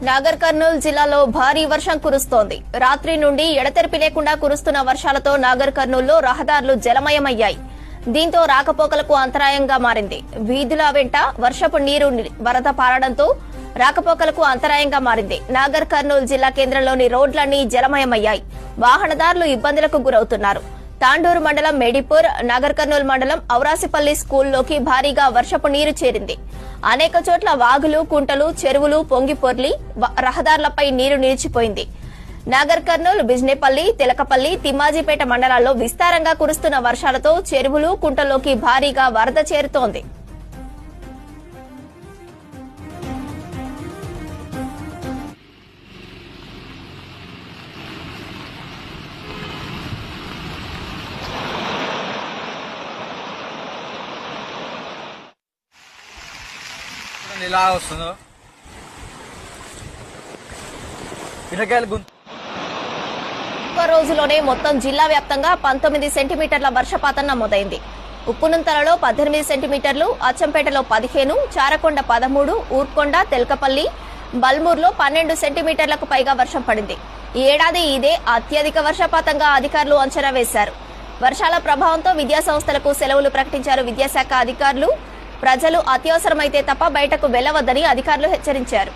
నాగర్ కర్నూల్ జిల్లాలో భారీ వర్షం కురుస్తోంది. రాత్రి నుండి ఎడతెరిపి లేకుండా కురుస్తున్న వర్షాలతో నాగర్ కర్నూల్లో రహదారులు జలమయమయ్యాయి. దీంతో రాకపోకలకు అంతరాయంగా మారింది. వీధుల వెంట వర్షపు నీరు వరద పారడంతో రాకపోకలకు అంతరాయంగా మారింది. నాగర్ కర్నూల్ జిల్లా కేంద్రంలోని రోడ్లన్నీ జలమయమయ్యాయి. వాహనదారులు ఇబ్బందులకు గురవుతున్నారు. తాండూరు మండలం మేడిపూర్, నాగర్ కర్నూల్ మండలం ఔరాసిపల్లి స్కూల్లోకి భారీగా వర్షపు నీరు చేరింది. అనేక చోట్ల వాగులు, కుంటలు, చెరువులు పొంగిపొర్లి రహదారులపై నీరు నిలిచిపోయింది. నాగర్ కర్నూల్, బిజ్నేపల్లి, తెలకపల్లి, తిమ్మాజీపేట మండలాల్లో విస్తారంగా కురుస్తున్న వర్షాలతో చెరువులు, కుంటల్లోకి భారీగా వరద చేరుతోంది. ఇలా వస్తుందో ఒక్క రోజులోనే మొత్తం జిల్లా వ్యాప్తంగా 19 సెంటీమీటర్ల వర్షపాతం నమోదైంది. ఉప్పునుంతలలో 18 సెంటీమీటర్లు, అచ్చంపేటలో 15, చారకొండ 13, ఊర్కొండ, తెల్కపల్లి, బల్మూర్లో 12 సెంటీమీటర్లకు పైగా వర్షం పడింది. ఈ ఏడాది ఇదే అత్యధిక వర్షపాతంగా అధికారులు అంచనా వేశారు. వర్షాల ప్రభావంతో విద్యాసంస్థలకు సెలవులు ప్రకటించారు విద్యాశాఖ అధికారులు. ప్రజలు అత్యవసరమైతే తప్ప బయటకు వెళ్లవద్దని అధికారులు హెచ్చరించారు.